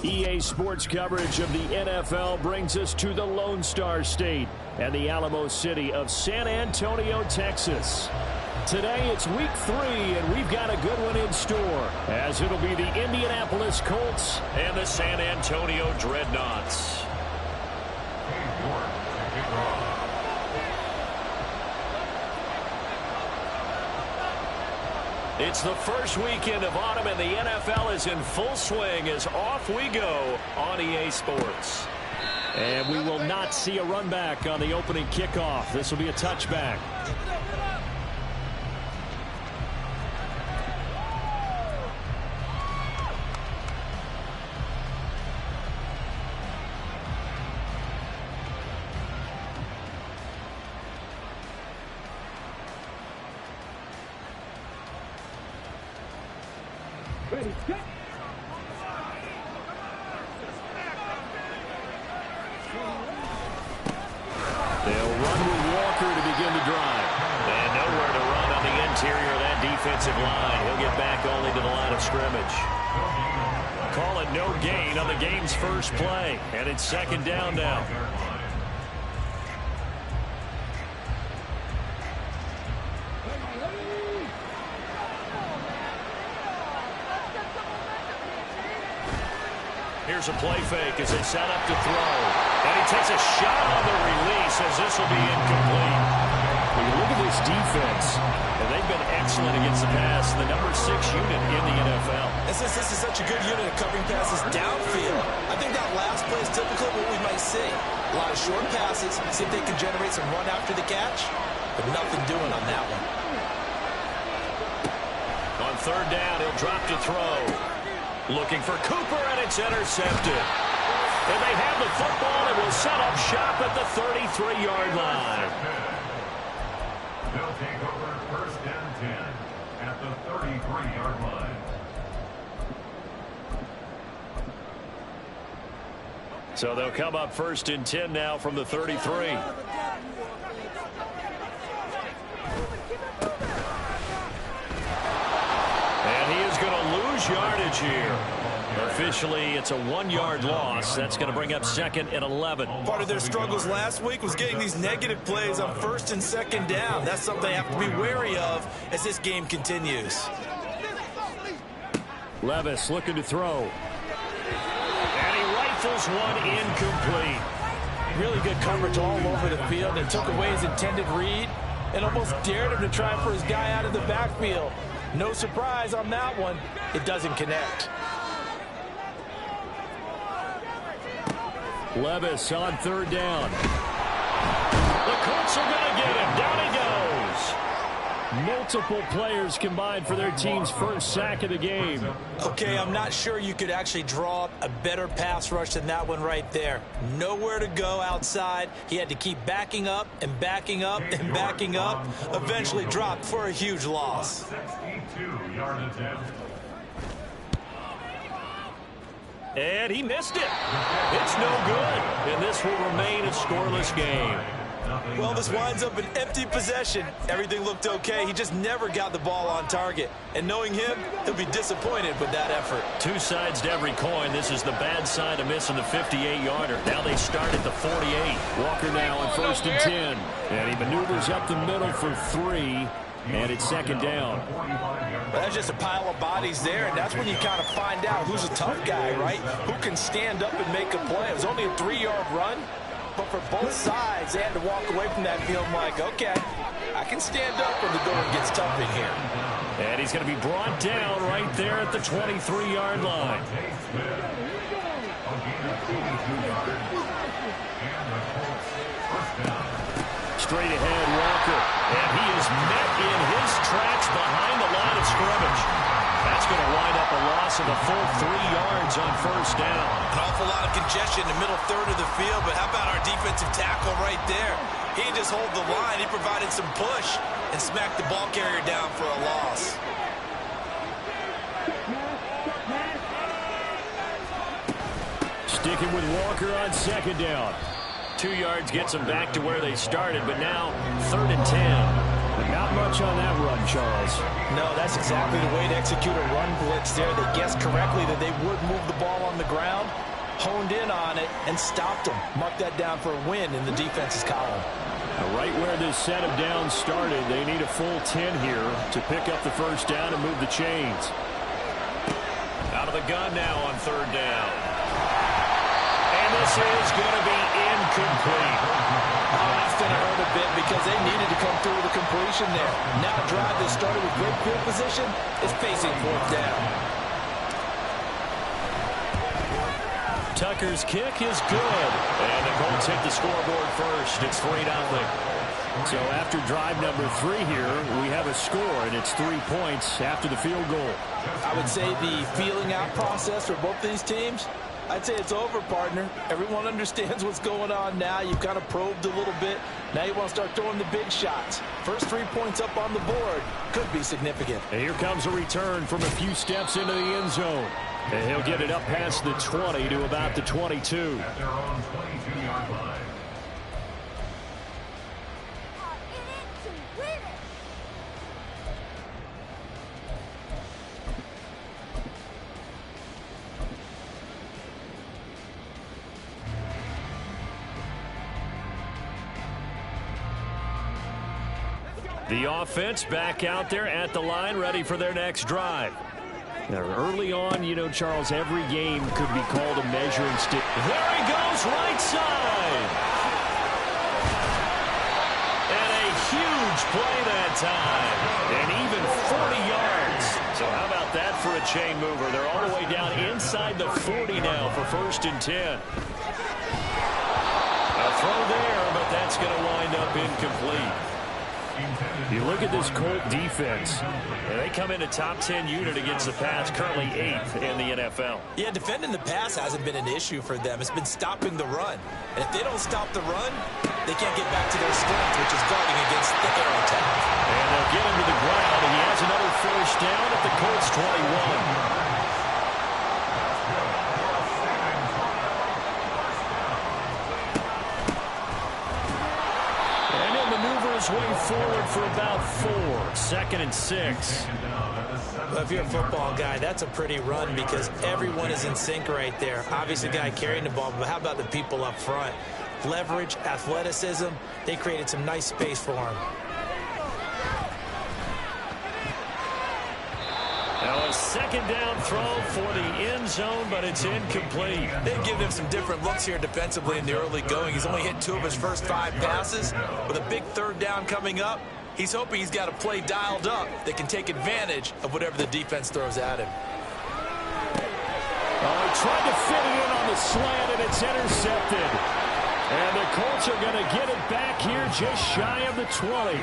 EA Sports coverage of the NFL brings us to the Lone Star State and the Alamo City of San Antonio, Texas. Today it's week 3, and we've got a good one in store, as it'll be the Indianapolis Colts and the San Antonio Dreadnoughts. It's the first weekend of autumn, and the NFL is in full swing as off we go on EA Sports. And we will not see a run back on the opening kickoff. This will be a touchback. Ready, go. They'll run with Walker to begin the drive. And nowhere to run on the interior of that defensive line. He'll get back only to the line of scrimmage. Call it no gain on the game's first play. And it's second down now. Here's a play fake as they set up to throw. And he takes a shot on the release as this will be incomplete. When you look at this defense, and they've been excellent against the pass, the number 6 unit in the NFL. This is such a good unit of covering passes downfield. I think that last play is typical of what we might see. A lot of short passes, see if they can generate some run after the catch, but nothing doing on that one. On third down, he'll drop to throw. Looking for Cooper, and it's intercepted. And they have the football and will set up shop at the 33-yard line. They'll take over first and 10 at the 33-yard line. So they'll come up first and 10 now from the 33. And he is going to lose yardage here. Officially, it's a 1-yard loss. That's going to bring up second and 11. Part of their struggles last week was getting these negative plays on first and second down. That's something they have to be wary of as this game continues. Levis looking to throw. And he rifles one incomplete. Really good coverage all over the field and took away his intended read and almost dared him to try for his guy out of the backfield. No surprise on that one. It doesn't connect. Levis on third down. The Colts are going to get him. Down he goes. Multiple players combined for their team's first sack of the game. Okay, I'm not sure you could actually draw up a better pass rush than that one right there. Nowhere to go outside. He had to keep backing up and backing up and backing up. Eventually dropped for a huge loss. 62-yard attempt. And he missed it. It's no good. And this will remain a scoreless game. Well, this winds up an empty possession. Everything looked okay. He just never got the ball on target. And knowing him, he'll be disappointed with that effort. Two sides to every coin. This is the bad side of missing the 58-yarder. Now they start at the 48. Walker now on first and 10. And he maneuvers up the middle for 3. And it's second down. Well, that's just a pile of bodies there, and that's when you kind of find out who's a tough guy, right? Who can stand up and make a play. It was only a 3-yard run, but for both sides, they had to walk away from that field like, okay, I can stand up when the going gets tough in here. And he's going to be brought down right there at the 23-yard line. Straight ahead, Walker. And he is met in his tracks behind the line of scrimmage. That's going to wind up a loss of a full 3 yards on first down. An awful lot of congestion in the middle third of the field, but how about our defensive tackle right there? He just hold the line. He provided some push and smacked the ball carrier down for a loss. Sticking with Walker on second down. 2 yards gets them back to where they started, but now third and 10. But not much on that run, Charles. No, that's exactly the way to execute a run blitz there. They guessed correctly that they would move the ball on the ground, honed in on it, and stopped them. Mark that down for a win in the defense's column. Right where this set of downs started, they need a full 10 here to pick up the first down and move the chains. Out of the gun now on third down. And this is going to be incomplete. Oh, that's going to hurt a bit because they needed to come through with a completion there. Now a drive that started with great field position is facing fourth down. Tucker's kick is good. And the Colts hit the scoreboard first. It's 3-0. So after drive number 3 here, we have a score, and it's 3 points after the field goal. I would say the feeling out process for both these teams, I'd say it's over, partner. Everyone understands what's going on now. You've kind of probed a little bit. Now you want to start throwing the big shots. First 3 points up on the board could be significant. And here comes a return from a few steps into the end zone. And he'll get it up past the 20 to about the 22. At their own 22-yard line. The offense back out there at the line, ready for their next drive. Now, early on, you know, Charles, every game could be called a measuring stick. There he goes, right side. And a huge play that time. And even 40 yards. So how about that for a chain mover? They're all the way down inside the 40 now for 1st and 10. A throw there, but that's going to wind up incomplete. You look at this Colt defense, and they come in a top 10 unit against the pass, currently 8th in the NFL. Yeah, defending the pass hasn't been an issue for them. It's been stopping the run. And if they don't stop the run, they can't get back to their strength, which is guarding against the air attack. And they'll get him to the ground, and he has another first down at the Colts 21. Way forward for about 4. 2nd and 6. Well, if you're a football guy, that's a pretty run because everyone is in sync right there. Obviously, the guy carrying the ball, but how about the people up front? Leverage, athleticism, they created some nice space for him. Now a 2nd down throw for the end zone, but it's incomplete. They've given him some different looks here defensively in the early going. He's only hit 2 of his first 5 passes. With a big 3rd down coming up, he's hoping he's got a play dialed up that can take advantage of whatever the defense throws at him. Oh, he tried to fit it in on the slant, and it's intercepted. And the Colts are going to get it back here just shy of the 20.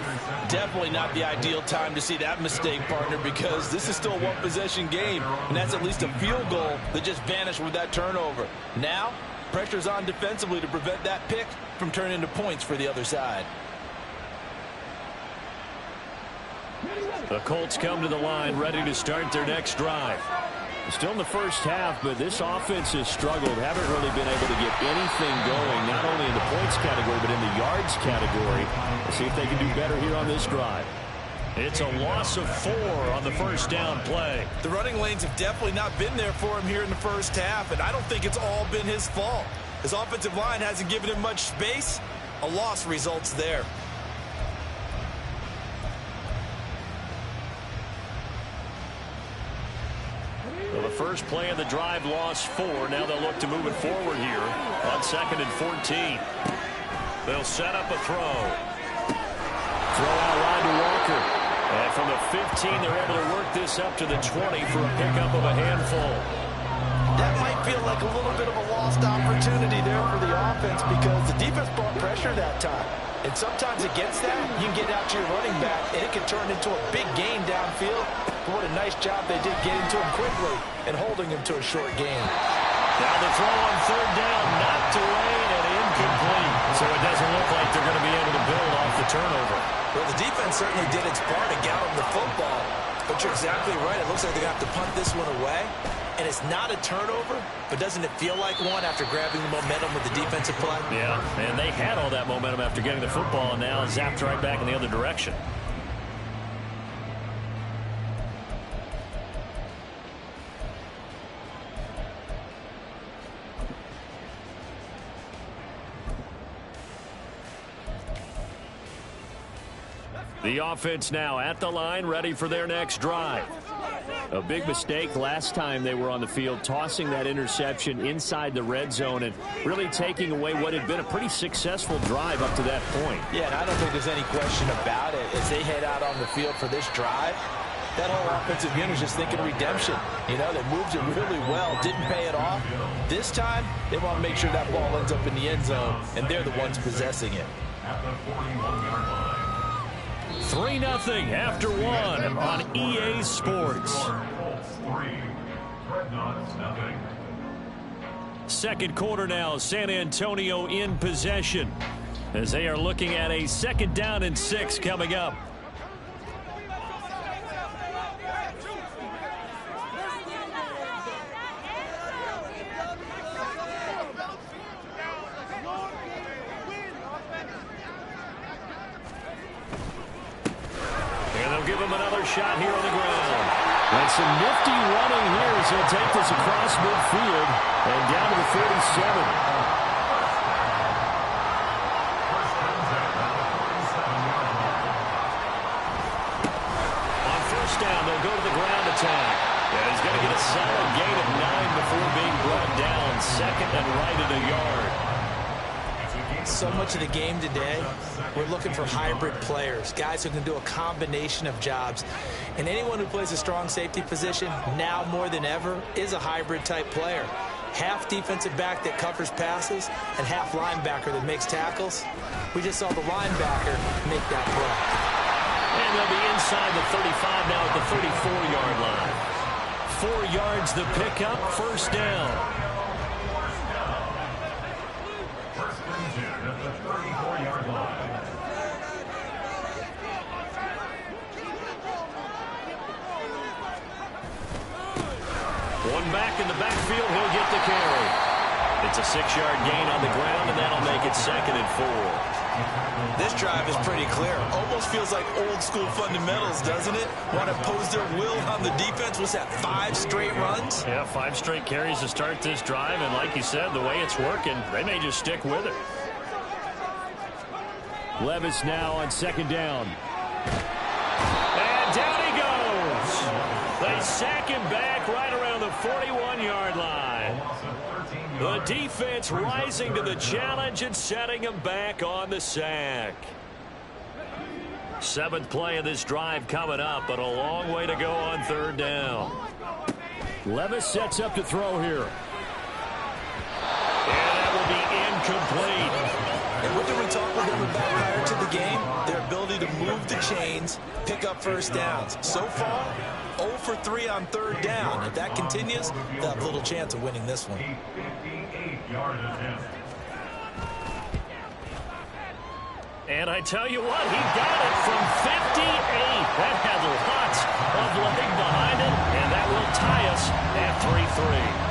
Definitely not the ideal time to see that mistake, partner, because this is still a one-possession game, and that's at least a field goal that just vanished with that turnover. Now, pressure's on defensively to prevent that pick from turning into points for the other side. The Colts come to the line ready to start their next drive. Still in the first half, but this offense has struggled. Haven't really been able to get anything going, not only in the points category, but in the yards category. Let's see if they can do better here on this drive. It's a loss of 4 on the first down play. The running lanes have definitely not been there for him here in the first half, and I don't think it's all been his fault. His offensive line hasn't given him much space. A loss results there. Well, the first play of the drive lost 4. Now they'll look to move it forward here on 2nd and 14. They'll set up a throw. Throw out wide to Walker. And from the 15, they're able to work this up to the 20 for a pickup of a handful. That might feel like a little bit of a lost opportunity there for the offense because the defense brought pressure that time. And sometimes against that, you can get out to your running back, and it can turn into a big gain downfield. But what a nice job they did getting to him quickly and holding him to a short gain. Now the throw on 3rd down, knocked away and incomplete. So it doesn't look like they're going to be able to build off the turnover. Well, the defense certainly did its part to get him the football. But you're exactly right. It looks like they're going to have to punt this one away. And it's not a turnover, but doesn't it feel like one after grabbing the momentum with the defensive play? Yeah, and they had all that momentum after getting the football, and now zapped right back in the other direction. The offense now at the line, ready for their next drive. A big mistake last time they were on the field, tossing that interception inside the red zone and really taking away what had been a pretty successful drive up to that point. Yeah, and I don't think there's any question about it. As they head out on the field for this drive, that whole offensive unit is just thinking redemption. You know, they moved it really well, didn't pay it off. This time, they want to make sure that ball ends up in the end zone, and they're the ones possessing it. At the 41-yard line. 3-0 after one on EA Sports. Colts 3, Dreadnoughts nothing. Second quarter now, San Antonio in possession as they are looking at a 2nd down and 6 coming up. Give him another shot here on the ground. And some nifty running here as he'll take this across midfield and down to the 47. On first down, they'll go to the ground attack. And he's going to get a solid gain of 9 before being brought down. 2nd and right at a yard. So much of the game today, we're looking for hybrid players, guys who can do a combination of jobs. And anyone who plays a strong safety position, now more than ever, is a hybrid type player. Half defensive back that covers passes and half linebacker that makes tackles. We just saw the linebacker make that play. And they'll be inside the 35 now at the 34-yard line. 4 yards the pickup, first down. At the 34-yard line. One back in the backfield, he'll get the carry. It's a 6-yard gain on the ground, and that'll make it 2nd and 4. This drive is pretty clear. Almost feels like old school fundamentals, doesn't it? Want to impose their will on the defense. What's that, 5 straight runs? Yeah, 5 straight carries to start this drive, and like you said, the way it's working, they may just stick with it. Levis now on 2nd down. And down he goes. They sack him back right around the 41-yard line. The defense rising to the challenge and setting him back on the sack. 7th play of this drive coming up, but a long way to go on 3rd down. Levis sets up to throw here. And that will be incomplete. And what did we talk with them about prior to the game? Their ability to move the chains, pick up first downs. So far, 0 for 3 on 3rd down. If that continues, they'll have little chance of winning this one. 58-yard attempt. And I tell you what, he got it from 58. That had lots of leg behind it, and that will tie us at 3-3.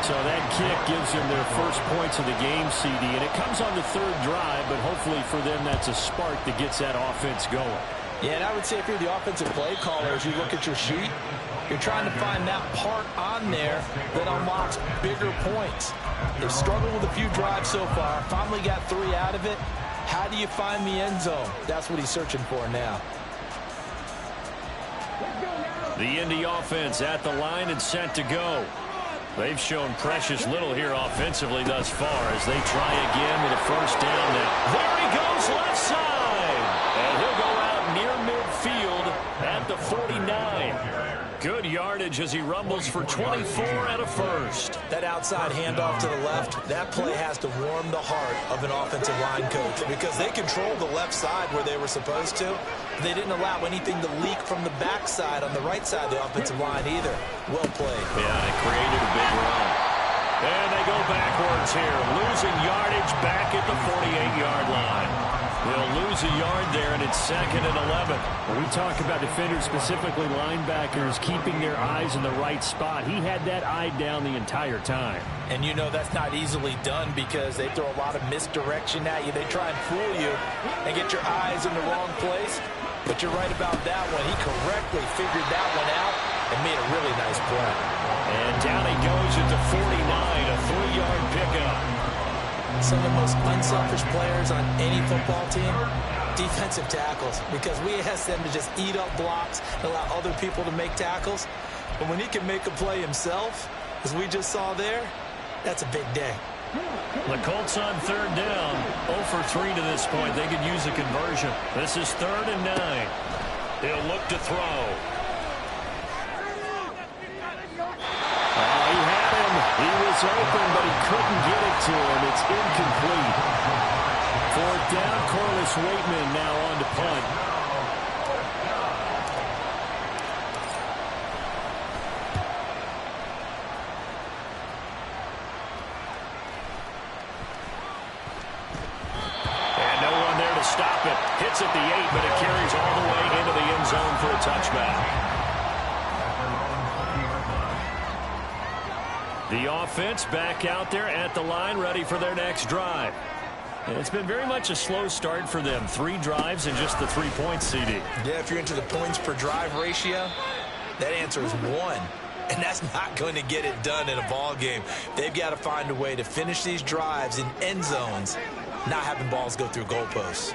So that kick gives them their first points of the game, CD, and it comes on the 3rd drive, but hopefully for them that's a spark that gets that offense going. Yeah, and I would say if you're the offensive play caller, as you look at your sheet, you're trying to find that part on there that unlocks bigger points. They've struggled with a few drives so far, finally got 3 out of it. How do you find the end zone? That's what he's searching for now. The Indy offense at the line and set to go. They've shown precious little here offensively thus far as they try again with a first down now. There he goes left side. And he'll go out near midfield at the 49. Good yardage as he rumbles for 24 and a first. That outside handoff to the left, that play has to warm the heart of an offensive line coach because they controlled the left side where they were supposed to. They didn't allow anything to leak from the backside on the right side of the offensive line either. Well played. Yeah, it created a big run. And they go backwards here, losing yardage back at the 48-yard line. They'll lose a yard there, and it's 2nd and 11. When we talk about defenders, specifically linebackers, keeping their eyes in the right spot, he had that eye down the entire time. And you know that's not easily done because they throw a lot of misdirection at you. They try and fool you and get your eyes in the wrong place. But you're right about that one. He correctly figured that one out and made a really nice play. And down he goes at the 49, a 3-yard pickup. some of the most unselfish players on any football team? Defensive tackles, because we ask them to just eat up blocks and allow other people to make tackles. But when he can make a play himself, as we just saw there, that's a big day. The Colts on third down, 0 for 3 to this point. They could use a conversion. This is 3rd and 9. He'll look to throw. He had him. He was open, but he couldn't get it to him. It's incomplete. 4th down, Corliss Waitman now on to punt. And no one there to stop it. Hits at the 8, but it carries all the way into the end zone for a touchback. The offense back out there at the line, ready for their next drive. And it's been very much a slow start for them. 3 drives and just the 3 points, CD. Yeah, if you're into the points per drive ratio, that answer is 1. And that's not going to get it done in a ball game. They've got to find a way to finish these drives in end zones, not having balls go through goalposts.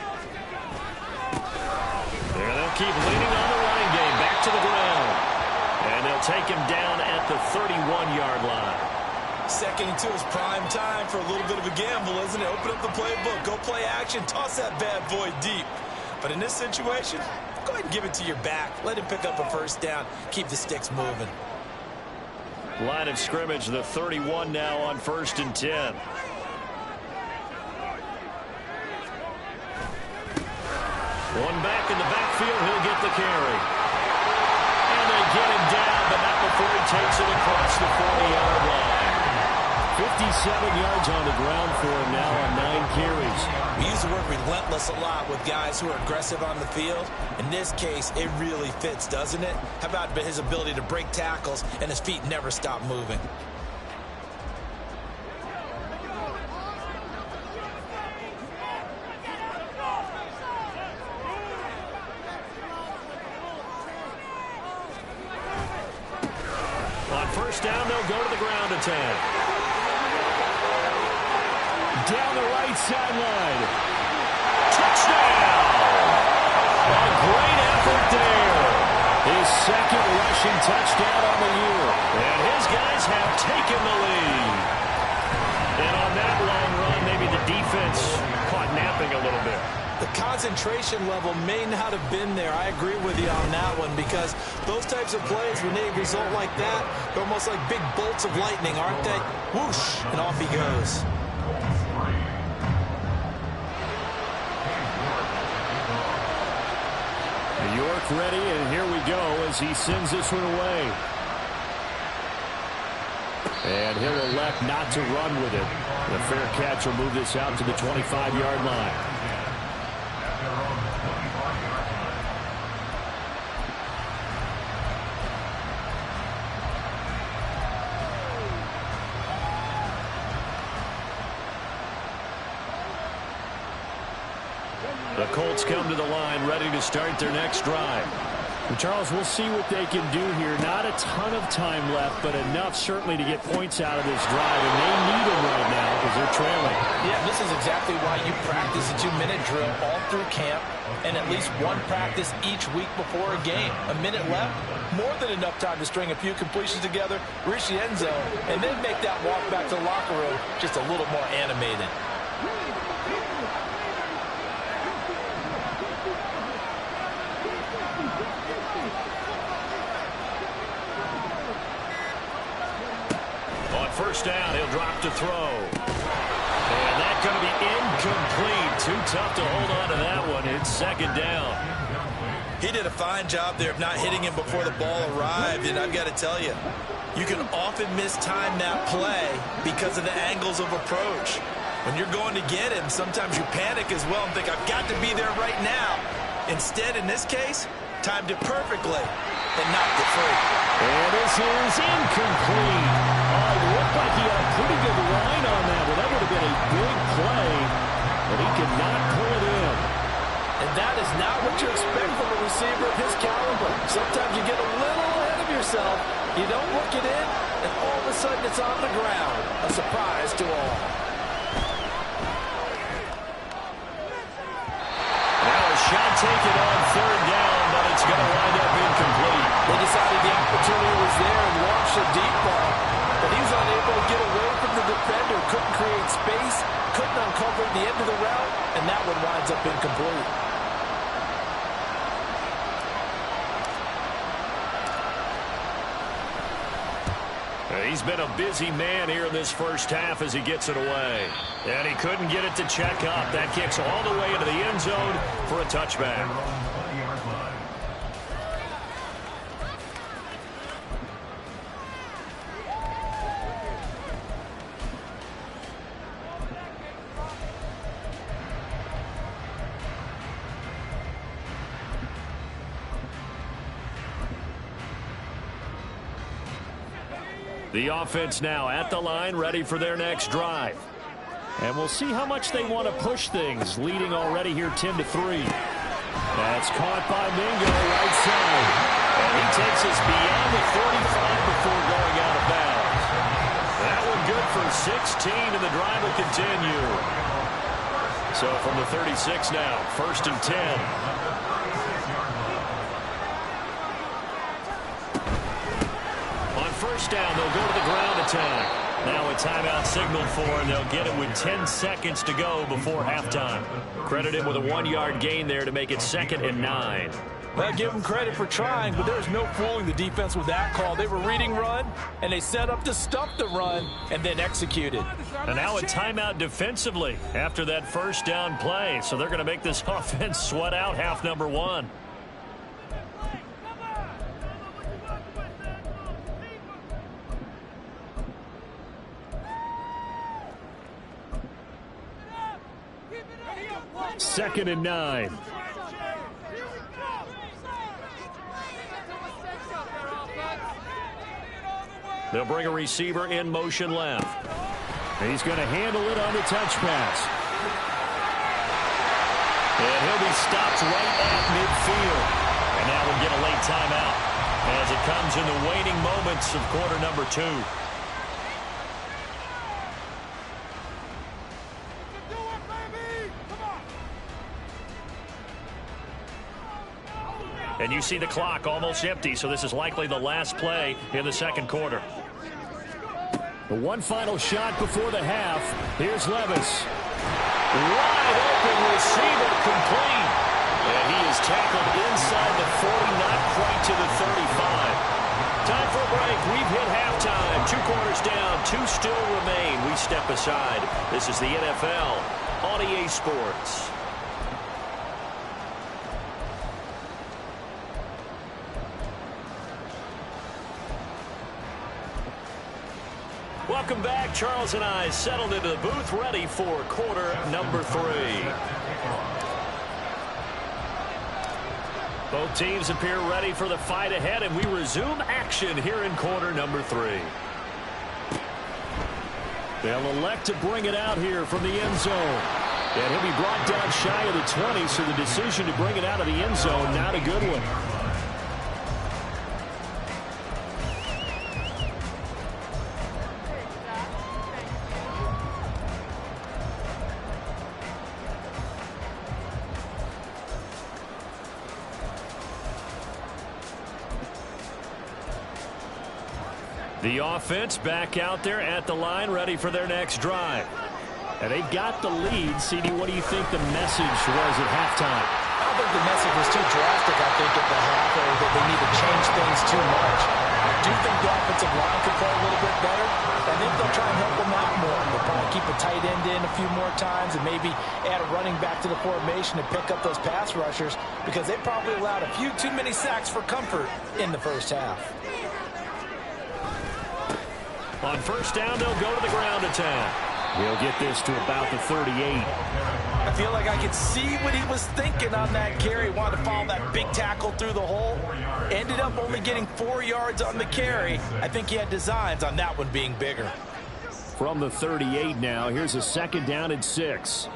There they'll keep leaning on the running game. Back to the ground. And they'll take him down at the 31-yard line. 2nd and 2 is prime time for a little bit of a gamble, isn't it? Open up the playbook, go play action, toss that bad boy deep. But in this situation, go ahead and give it to your back. Let him pick up a 1st down. Keep the sticks moving. Line of scrimmage, the 31 now on 1st and 10. One back in the backfield, he'll get the carry. And they get him down, but not before he takes it across the 40-yard line. 57 yards on the ground for him now on 9 carries. We use the word relentless a lot with guys who are aggressive on the field. In this case, it really fits, doesn't it? How about his ability to break tackles and his feet never stop moving? On 1st down, they'll go to the ground attack. Down the right sideline. Touchdown! A great effort there. His 2nd rushing touchdown on the year. And his guys have taken the lead. And on that long run, maybe the defense caught napping a little bit. The concentration level may not have been there. I agree with you on that one, because those types of plays, when they result like that, they're almost like big bolts of lightning, aren't they? Whoosh, and off he goes. York ready, and here we go as he sends this one away. And he'll elect not to run with it. The fair catch will move this out to the 25-yard line. The Colts come to the line, ready to start their next drive. And Charles, we'll see what they can do here. Not a ton of time left, but enough certainly to get points out of this drive. And they need them right now because they're trailing. Yeah, this is exactly why you practice a 2-minute drill all through camp and at least one practice each week before a game. A minute left, more than enough time to string a few completions together, reach the end zone, and then make that walk back to the locker room just a little more animated. First down, he'll drop to throw. And that's going to be incomplete. Too tough to hold on to that one. It's 2nd down. He did a fine job there of not hitting him before the ball arrived, and I've got to tell you, you can often mistime that play because of the angles of approach. When you're going to get him, sometimes you panic as well and think, I've got to be there right now. Instead, in this case, timed it perfectly and knocked it free. And this is incomplete. It looked like he had a pretty good line on that. Well, that would have been a big play, but he could not pull it in. And that is not what you expect from a receiver of his caliber. Sometimes you get a little ahead of yourself, you don't look it in, and all of a sudden it's on the ground. A surprise to all. the end of the route, and that one winds up incomplete. He's been a busy man here in this first half as he gets it away. And he couldn't get it to check up. That kicks all the way into the end zone for a touchback. The offense now at the line, ready for their next drive. And we'll see how much they want to push things, leading already here 10-3. That's caught by Mingo right side. And he takes us beyond the 45 before going out of bounds. That one good for 16, and the drive will continue. So from the 36 now, 1st and 10. First down, they'll go to the ground attack. Now a timeout signaled for, and they'll get it with 10 seconds to go before halftime. Credit him with a 1-yard gain there to make it 2nd and 9. Well, give him credit for trying, but there's no fooling the defense with that call. They were reading run, and they set up to stop the run, and then executed. And now a timeout defensively after that first down play. So they're going to make this offense sweat out half number 1. Second and 9. They'll bring a receiver in motion left. And he's going to handle it on the touch pass. And he'll be stopped right at midfield. And now we'll get a late timeout as it comes in the waning moments of quarter number 2. And you see the clock almost empty, so this is likely the last play in the second quarter. The one final shot before the half. Here's Levis. Wide open receiver, complete. And he is tackled inside the 40, not quite to the 35. Time for a break. We've hit halftime. 2 quarters down, 2 still remain. We step aside. This is the NFL on EA Sports. Welcome back. Charles and I settled into the booth, ready for quarter number 3. Both teams appear ready for the fight ahead, and we resume action here in quarter number 3. They'll elect to bring it out here from the end zone. And he'll be brought down shy of the 20, so the decision to bring it out of the end zone, not a good one. The offense back out there at the line, ready for their next drive. And they've got the lead. CD, what do you think the message was at halftime? I don't think the message was too drastic, I think, at the half, or that they need to change things too much. I do think the offensive line could play a little bit better. I think they'll try and help them out more. They'll probably keep a tight end in a few more times and maybe add a running back to the formation to pick up those pass rushers, because they probably allowed a few too many sacks for comfort in the first half. On first down, they'll go to the ground attack. He'll get this to about the 38. I feel like I could see what he was thinking on that carry. Wanted to follow that big tackle through the hole. Ended up only getting 4 yards on the carry. I think he had designs on that one being bigger. From the 38 now, here's a second down and 6.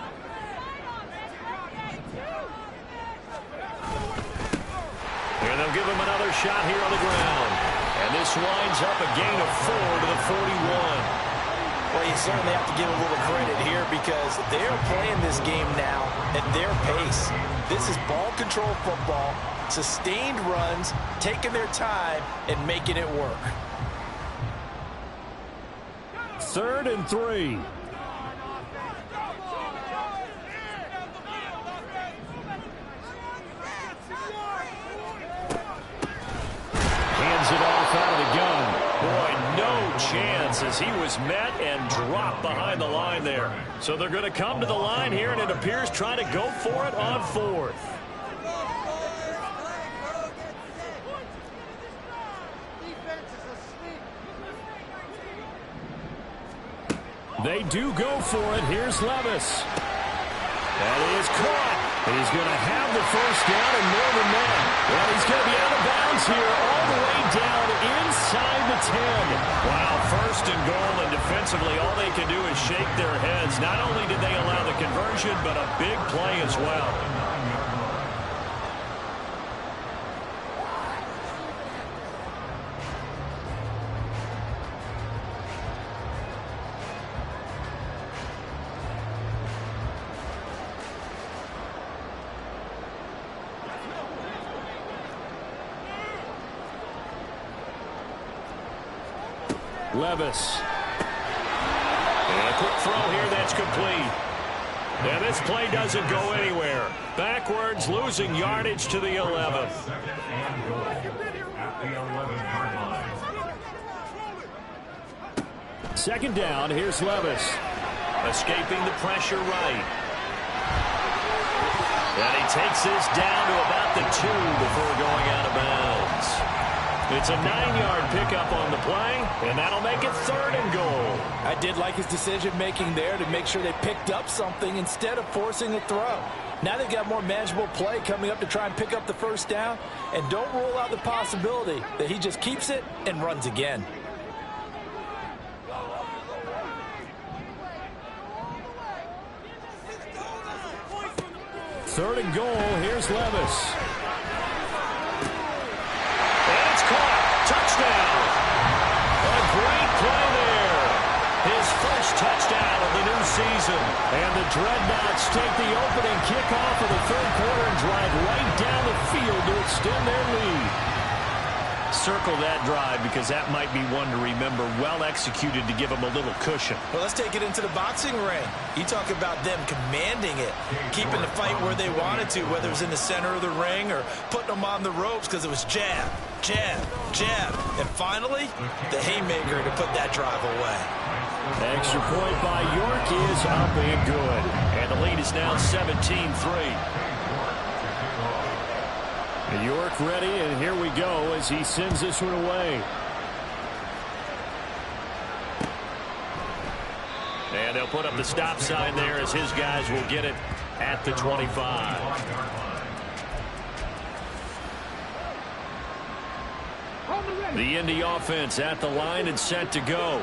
And they'll give him another shot here on the ground. And this winds up a gain of 4 to the 41. Well, you certainly have to give a little credit here, because they're playing this game now at their pace. This is ball control football, sustained runs, taking their time, and making it work. 3rd and 3. chance as he was met and dropped behind the line there. So they're going to come to the line here, and it appears trying to go for it on fourth. They do go for it. Here's Levis. That is caught. And he's going to have the first down and more than that. Well, he's going to be out of bounds here all the way down inside the 10. Wow, first and goal, and defensively all they can do is shake their heads. Not only did they allow the conversion, but a big play as well. Levis. And a quick throw here that's complete. And this play doesn't go anywhere. Backwards, losing yardage to the 11. Second and goal at the 11-yard line. Second down, here's Levis. Escaping the pressure right. And he takes this down to about the 2 before going out of bounds. It's a 9-yard pickup on the play, and that'll make it third and goal. I did like his decision-making there to make sure they picked up something instead of forcing a throw. Now they've got more manageable play coming up to try and pick up the first down, and don't rule out the possibility that he just keeps it and runs again. Third and goal, here's Levis. Touchdown. A great play there. His first touchdown of the new season. And the Dreadnoughts take the opening kickoff of the third quarter and drive right down the field to extend their lead. Circle that drive because that might be one to remember. Well executed to give them a little cushion. Well, let's take it into the boxing ring. You talk about them commanding it, keeping the fight where they wanted to, whether it was in the center of the ring or putting them on the ropes because it was jab, jab, jab. And finally, the haymaker to put that drive away. Extra point by York is up and good. And the lead is now 17-3. York ready, and here we go as he sends this one away. And they'll put up the stop sign there as his guys will get it at the 25. The Indy offense at the line and set to go.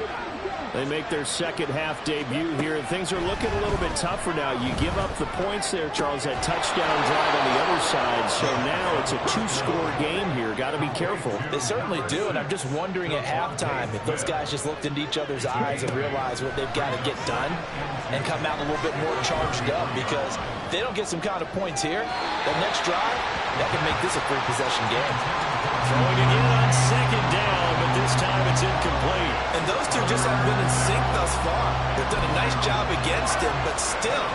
They make their second half debut here, and things are looking a little bit tougher now. You give up the points there, Charles, that touchdown drive on the other side. So now it's a 2-score game here. Got to be careful. They certainly do, and I'm just wondering at halftime if those guys just looked into each other's eyes and realized what they've got to get done and come out a little bit more charged up, because if they don't get some kind of points here, the next drive, that can make this a 3-possession game. Throwing again on second down, but this time it's incomplete. And those two just haven't been in sync thus far. They've done a nice job against him, but still,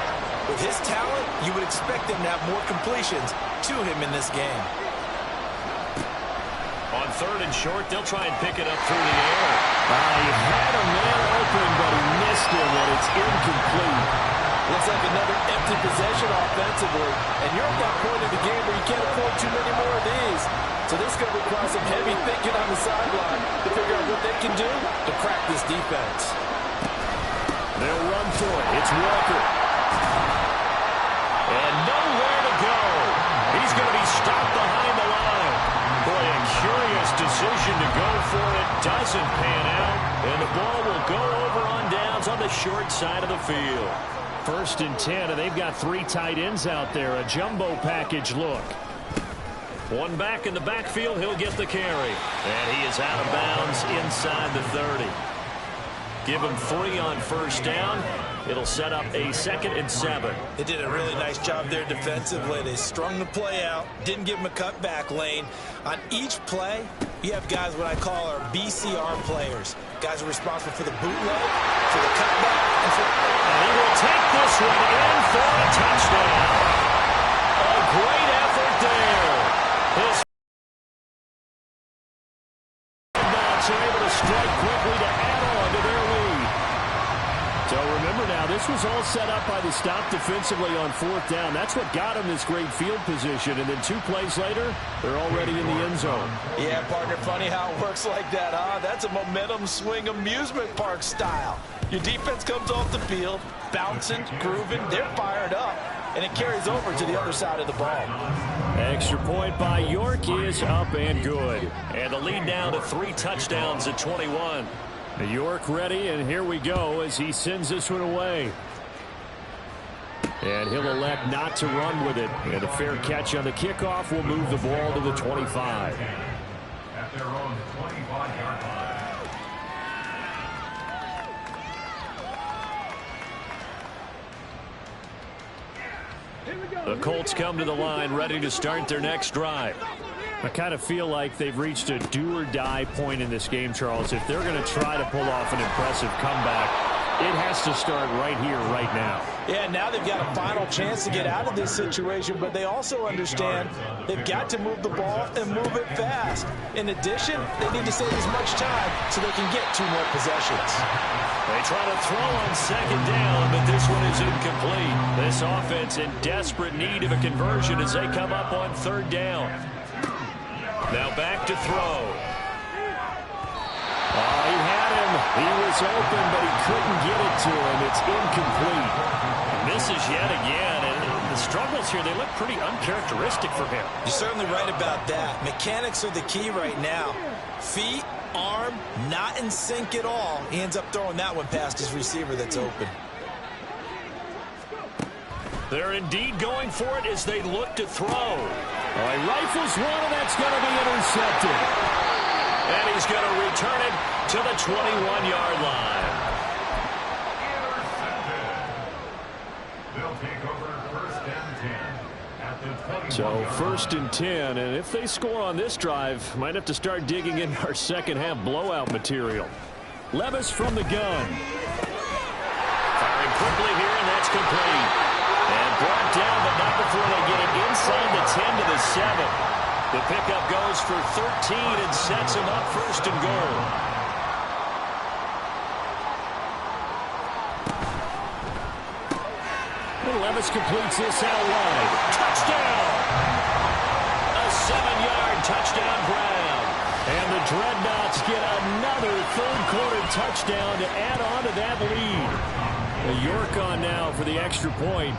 with his talent, you would expect them to have more completions to him in this game. On third and short, they'll try and pick it up through the air. He had a man open, but he missed him, and it's incomplete. Looks like another empty possession offensively, and you're at that point in the game where you can't afford too many more of these. So this is going to require some heavy thinking on the sideline to figure out what they can do to crack this defense. They'll run for it. It's Walker. And nowhere to go. He's going to be stopped behind the line. Boy, a curious decision to go for it. Doesn't pan out. And the ball will go over on downs on the short side of the field. First and 10, and they've got 3 tight ends out there. A jumbo package look. One back in the backfield, he'll get the carry. And he is out of bounds inside the 30. Give him 3 on first down. It'll set up a 2nd and 7. They did a really nice job there defensively. They strung the play out, didn't give him a cutback lane. On each play, you have guys what I call our BCR players. Guys are responsible for the bootleg, for the cutback, and for... And he will take this one in for a touchdown. A great effort there. His Dreadnoughts are able to strike quickly to add the stop defensively on 4th down. That's what got him this great field position. And then 2 plays later, they're already in the end zone. Yeah, partner, funny how it works like that, huh? That's a momentum swing amusement park style. Your defense comes off the field, bouncing, grooving, they're fired up, and it carries over to the other side of the ball. Extra point by York is up and good. And the lead now to 3 touchdowns at 21. York ready, and here we go as he sends this one away. And he'll elect not to run with it. And a fair catch on the kickoff will move the ball to the 25. At their own 25-yard line. The Colts come to the line ready to start their next drive. I kind of feel like they've reached a do-or-die point in this game, Charles. If they're going to try to pull off an impressive comeback, it has to start right here, right now. Yeah, now they've got a final chance to get out of this situation, but they also understand they've got to move the ball and move it fast. In addition, they need to save as much time so they can get 2 more possessions. They try to throw on 2nd down, but this one is incomplete. This offense in desperate need of a conversion as they come up on 3rd down. Now back to throw. Oh, he had him. He was open, but he couldn't get it to him. It's incomplete. Misses yet again, and the struggles here, they look pretty uncharacteristic for him. You're certainly right about that. Mechanics are the key right now. Feet, arm, not in sync at all. He ends up throwing that one past his receiver that's open. They're indeed going for it as they look to throw. Oh, he rifles one, and that's going to be intercepted. And he's going to return it to the 21-yard line. They'll take over 1st and 10 at the 21. So 1st and 10, and if they score on this drive, might have to start digging in our second-half blowout material. Levis from the gun. Firing quickly here, and that's complete. And brought down, but not before they get it inside the 10 to the 7. The pickup goes for 13 and sets him up 1st and goal. And Levis completes this out wide. Touchdown! A 7-yard touchdown grab. And the Dreadnoughts get another 3rd-quarter touchdown to add on to that lead. York on now for the extra point.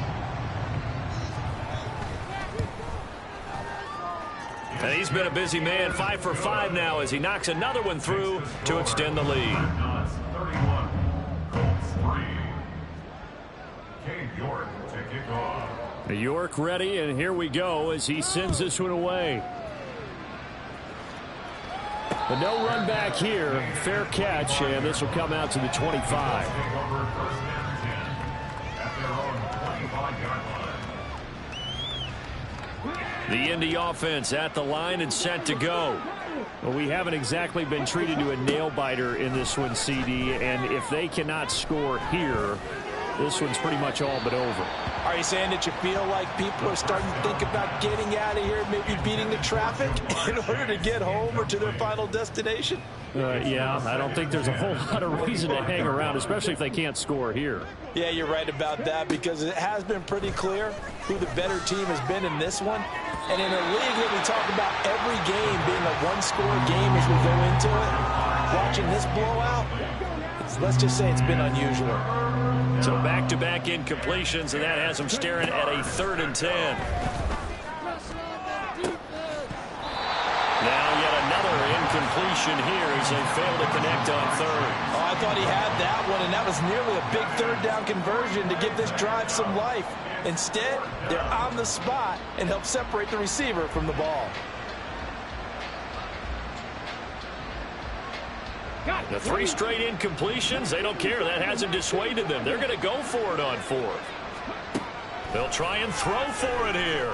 And he's been a busy man, 5 for 5 now as he knocks another one through to extend the lead. Dreadnoughts 31, Colts 3. Cade York to kick off. York ready, and here we go as he sends this one away. But no run back here. Fair catch, and this will come out to the 25. Take over 1st and 10 at their own 25-yard line. The Indy offense at the line and set to go. Well, we haven't exactly been treated to a nail-biter in this one, CD, and if they cannot score here, this one's pretty much all but over. Are you saying that you feel like people are starting to think about getting out of here, maybe beating the traffic in order to get home or to their final destination? Yeah, I don't think there's a whole lot of reason to hang around, especially if they can't score here. Yeah, you're right about that because it has been pretty clear who the better team has been in this one. And in a league that we talk about every game being a one-score game as we go into it, watching this blowout, let's just say it's been unusual. So back-to-back incompletions, and that has them staring at a 3rd and 10. Now yet another incompletion here as they fail to connect on 3rd. Oh, I thought he had that one, and that was nearly a big 3rd down conversion to give this drive some life. Instead, they're on the spot and help separate the receiver from the ball. The 3 straight incompletions, they don't care. That hasn't dissuaded them. They're going to go for it on 4th. They'll try and throw for it here.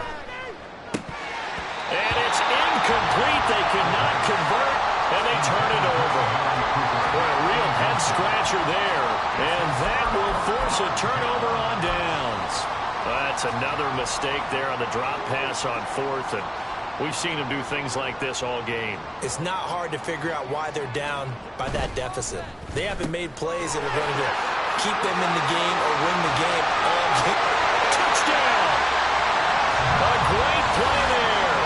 And it's incomplete. They cannot convert, and they turn it over. Boy, a real head-scratcher there. And that will force a turnover on downs. That's another mistake there on the drop pass on 4th, and we've seen him do things like this all game. It's not hard to figure out why they're down by that deficit. They haven't made plays that are going to keep them in the game or win the game all Touchdown! A great play there.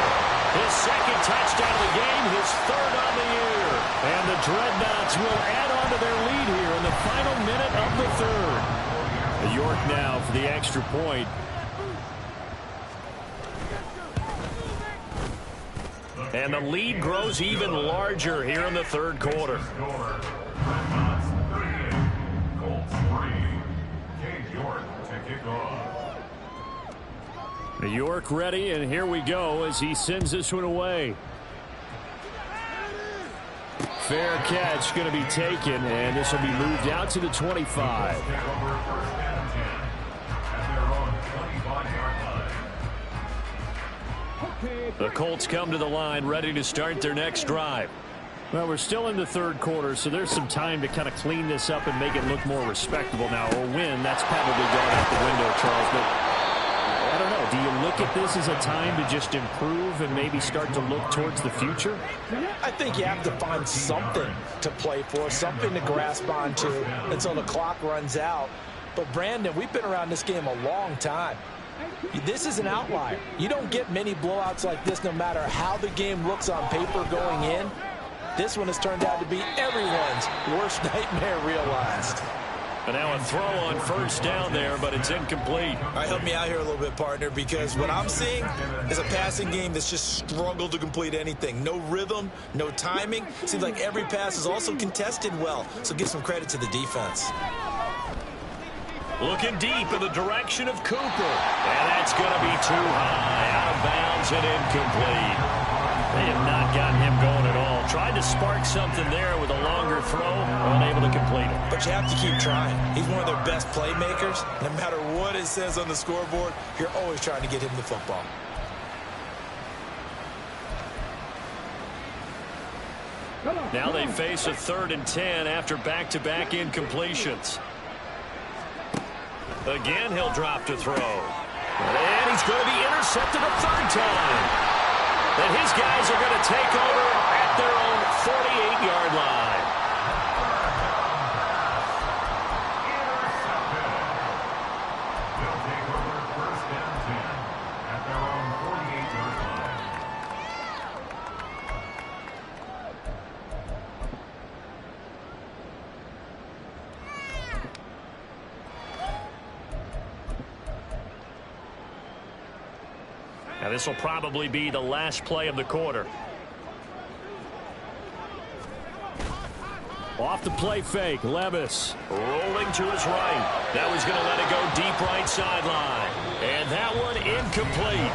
His second touchdown of the game, his third on the year. And the Dreadnoughts will add on to their lead here in the final minute of the third. York now for the extra point. And the lead grows even larger here in the third quarter. York ready, and here we go as he sends this one away. Fair catch going to be taken, and this will be moved out to the 25. The Colts come to the line, ready to start their next drive. Well, we're still in the third quarter, so there's some time to kind of clean this up and make it look more respectable now. A win, that's probably gone out the window, Charles. But I don't know. Do you look at this as a time to just improve and maybe start to look towards the future? I think you have to find something to play for, something to grasp onto until the clock runs out. But, Brandon, we've been around this game a long time. This is an outlier. You don't get many blowouts like this no matter how the game looks on paper going in. This one has turned out to be everyone's worst nightmare realized. And now a throw on first down there, but it's incomplete. All right, help me out here a little bit, partner, because what I'm seeing is a passing game that's just struggled to complete anything. No rhythm, no timing. Seems like every pass is also contested well, so give some credit to the defense. Looking deep in the direction of Cooper. And that's going to be too high. Out of bounds and incomplete. They have not gotten him going at all. Tried to spark something there with a longer throw. Unable to complete it. But you have to keep trying. He's one of their best playmakers. No matter what it says on the scoreboard, you're always trying to get him the football. Now they face a 3rd and 10 after back-to-back incompletions. Again, he'll drop to throw. And he's going to be intercepted a 3rd time. And his guys are going to take over at their own 48-yard line. They'll take over 1st and 10 at their own 48-yard line. Now this will probably be the last play of the quarter. Off the play fake, Levis rolling to his right. Now he's going to let it go deep right sideline. And that one incomplete.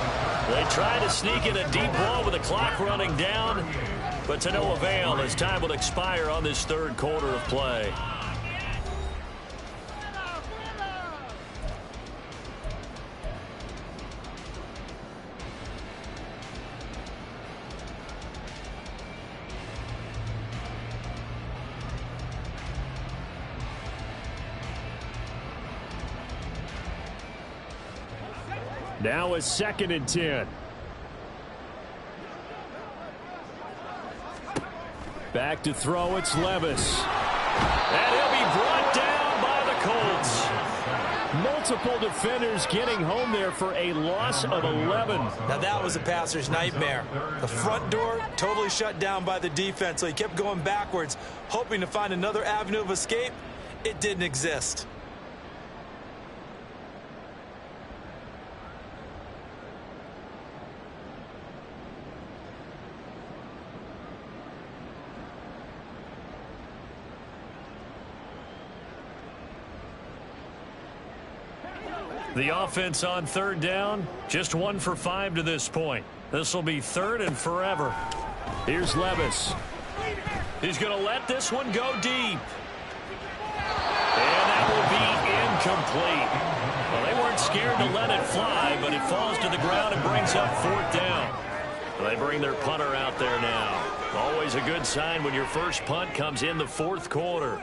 They try to sneak in a deep ball with the clock running down, but to no avail as time will expire on this 3rd quarter of play. Now a 2nd and 10. Back to throw, it's Levis. And he'll be brought down by the Colts. Multiple defenders getting home there for a loss of 11. Now that was a passer's nightmare. The front door totally shut down by the defense, so he kept going backwards, hoping to find another avenue of escape. It didn't exist. The offense on 3rd down, just 1 for 5 to this point. This will be 3rd and forever. Here's Levis. He's going to let this one go deep. And that will be incomplete. Well, they weren't scared to let it fly, but it falls to the ground and brings up 4th down. They bring their punter out there now. Always a good sign when your first punt comes in the 4th quarter.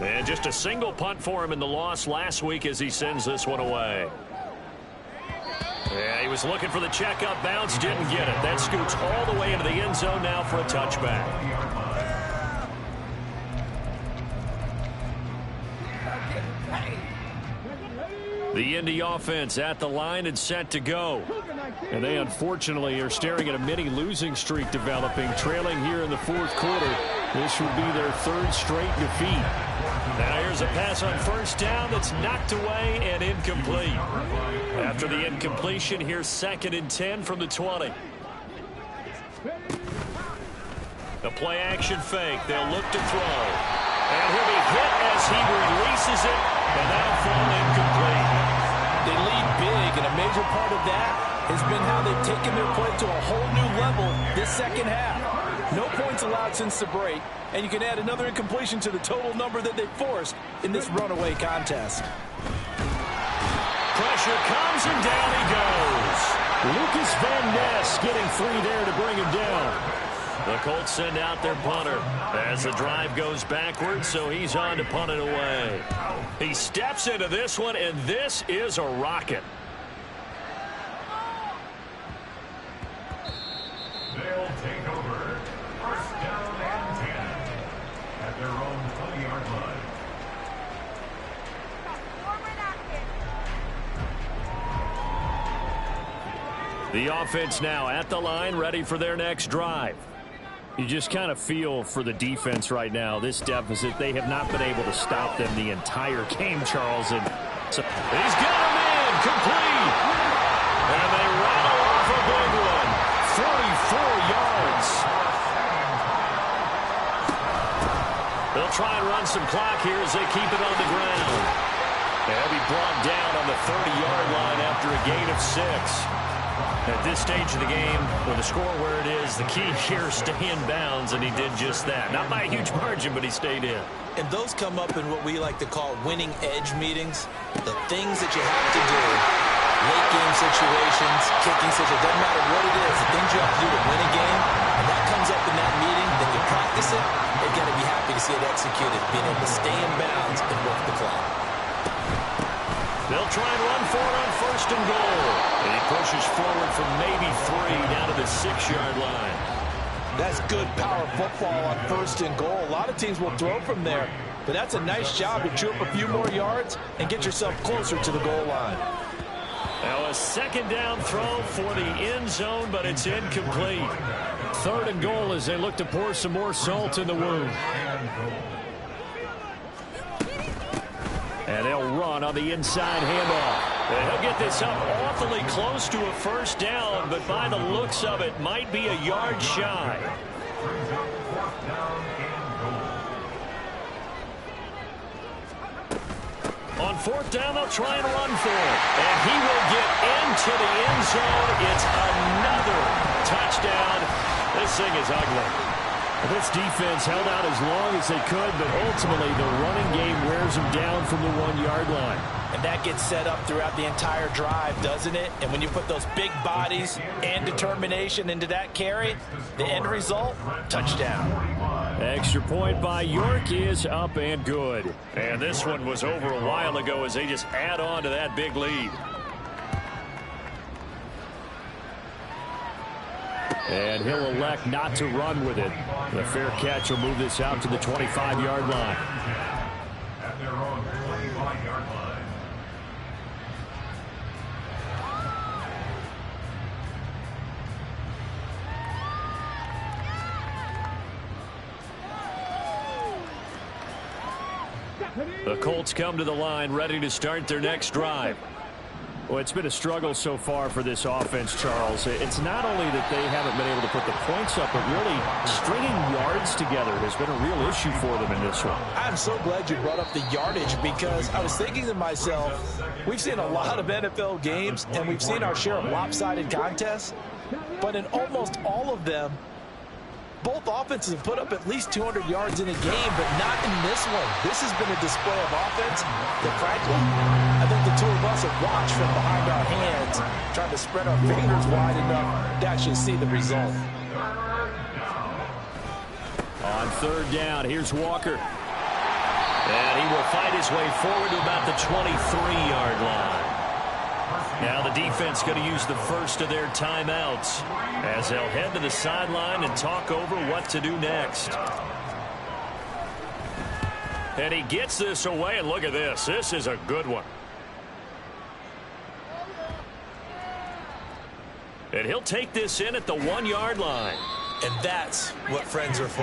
And just a single punt for him in the loss last week as he sends this one away. Yeah, he was looking for the checkup bounce, didn't get it. That scoots all the way into the end zone now for a touchback. The Indy offense at the line and set to go. And they unfortunately are staring at a mini losing streak developing, trailing here in the fourth quarter. This would be their third straight defeat. Now here's a pass on first down that's knocked away and incomplete. After the incompletion, here's 2nd and 10 from the 20. The play action fake. They'll look to throw. And he'll be hit as he releases it, and that'll fall incomplete. They lead big, and a major part of that has been how they've taken their play to a whole new level this second half. No points allowed since the break, and you can add another incompletion to the total number that they forced in this runaway contest. Pressure comes, and down he goes. Lucas Van Ness getting 3 there to bring him down. The Colts send out their punter as the drive goes backwards, so he's on to punt it away. He steps into this one, and this is a rocket. They'll take over. First down and 10 at their own 20-yard line. The offense now at the line, ready for their next drive. You just kind of feel for the defense right now. This deficit, they have not been able to stop them the entire game, Charles. And so he's got him in, complete. And they rattle off a big one, 44 yards. They'll try and run some clock here as they keep it on the ground. They'll be brought down on the 30-yard line after a gain of 6. At this stage of the game, with the score where it is, the key here is stay in bounds, and he did just that. Not by a huge margin, but he stayed in. And those come up in what we like to call winning edge meetings. The things that you have to do, late game situations, kicking situations, it doesn't matter what it is, the things you have to do to win a game, and that comes up in that meeting, then you practice it, you're going to be happy to see it executed, being able to stay in bounds and work the clock. They'll try and run for it on 1st and goal. And he pushes forward from maybe 3 down to the 6-yard line. That's good power football on 1st and goal. A lot of teams will throw from there, but that's a nice job to chew up a few more yards and get yourself closer to the goal line. Now a 2nd down throw for the end zone, but it's incomplete. 3rd and goal as they look to pour some more salt in the wound. And they'll run on the inside handoff. And he'll get this up awfully close to a 1st down, but by the looks of it, might be a yard shy. On 4th down, they'll try and run for it. And he will get into the end zone. It's another touchdown. This thing is ugly. This defense held out as long as they could, but ultimately the running game wears them down from the 1-yard line. And that gets set up throughout the entire drive, doesn't it? And when you put those big bodies and determination into that carry, the end result, touchdown. Extra point by York is up and good. And this one was over a while ago as they just add on to that big lead. And he'll elect not to run with it. The fair catch will move this out to the 25-yard line. At their own 25-yard line. The Colts come to the line ready to start their next drive. Well, it's been a struggle so far for this offense, Charles. It's not only that they haven't been able to put the points up, but really stringing yards together has been a real issue for them in this one. I'm so glad you brought up the yardage because I was thinking to myself, we've seen a lot of NFL games and we've seen our share of lopsided contests, but in almost all of them, both offenses have put up at least 200 yards in a game, but not in this one. This has been a display of offense that, frankly, I think the two of us have watched from behind our hands, trying to spread our fingers wide enough to actually see the result. On 3rd down, here's Walker. And he will fight his way forward to about the 23-yard line. Now the defense going to use the first of their timeouts as they'll head to the sideline and talk over what to do next. And he gets this away, and look at this. This is a good one. And he'll take this in at the 1-yard line. And that's what friends are for.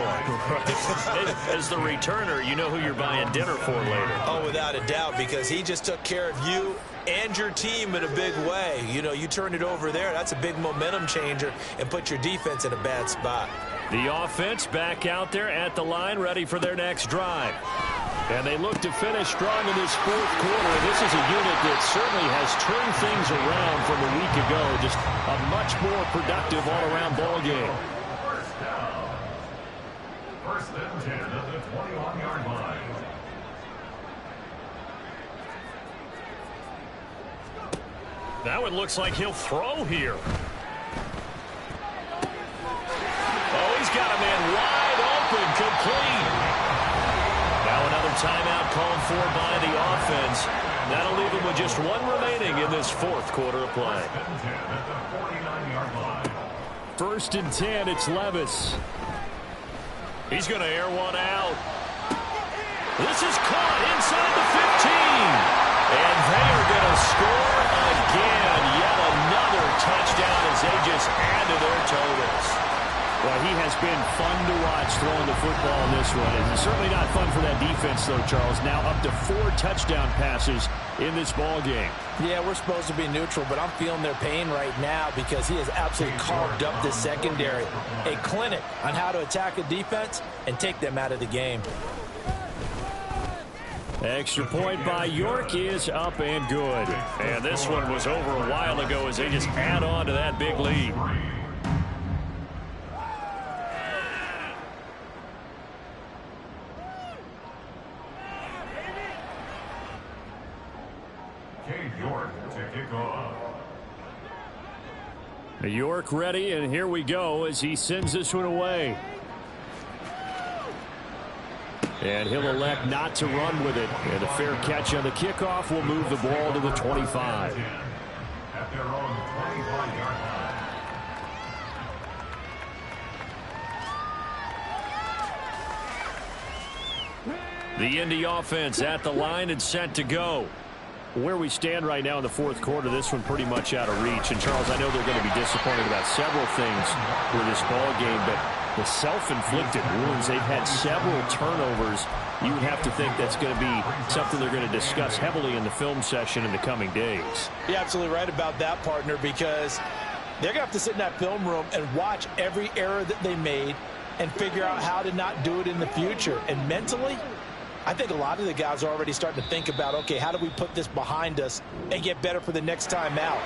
As the returner, you know who you're buying dinner for later. Oh, without a doubt, because he just took care of you and your team in a big way. You know, you turn it over there, that's a big momentum changer and put your defense in a bad spot. The offense back out there at the line, ready for their next drive. And they look to finish strong in this fourth quarter. And this is a unit that certainly has turned things around from a week ago. Just a much more productive all-around ball game. First down. First and 10 at the 21-yard line. Now it looks like he'll throw here. Oh, he's got a man wide open, complete. Now another timeout called for by the offense. That'll leave him with just one remaining in this fourth quarter of play. First and 10, it's Levis. He's going to air one out. This is caught inside the 15. And they are going to score again. Yet another touchdown as they just add to their totals. Well, he has been fun to watch throwing the football in this one. It's certainly not fun for that defense, though, Charles. Now up to 4 touchdown passes in this ball game. Yeah, we're supposed to be neutral, but I'm feeling their pain right now because he has absolutely carved up the secondary. A clinic on how to attack a defense and take them out of the game. Extra point by York is up and good. And this one was over a while ago as they just add on to that big lead. York to kick off. York ready, and here we go as he sends this one away. And he'll elect not to run with it. And a fair catch on the kickoff will move the ball to the 25. At their own 25-yard line. The Indy offense at the line and set to go. Where we stand right now in the fourth quarter, this one pretty much out of reach. And, Charles, I know they're going to be disappointed about several things with this ball game, but the self-inflicted wounds, they've had several turnovers. You would have to think that's going to be something they're going to discuss heavily in the film session in the coming days. You're absolutely right about that, partner, because they're going to have to sit in that film room and watch every error that they made and figure out how to not do it in the future. And mentally, I think a lot of the guys are already starting to think about, okay, how do we put this behind us and get better for the next time out?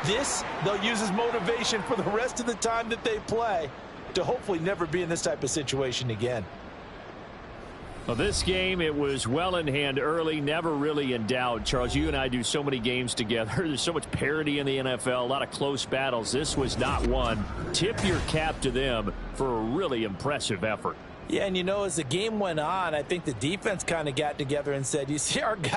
This, they'll use as motivation for the rest of the time that they play to hopefully never be in this type of situation again. Well, this game, it was well in hand early, never really in doubt. Charles, you and I do so many games together. There's so much parity in the NFL, a lot of close battles. This was not one. Tip your cap to them for a really impressive effort. Yeah, and you know, as the game went on, I think the defense kind of got together and said, you see our guys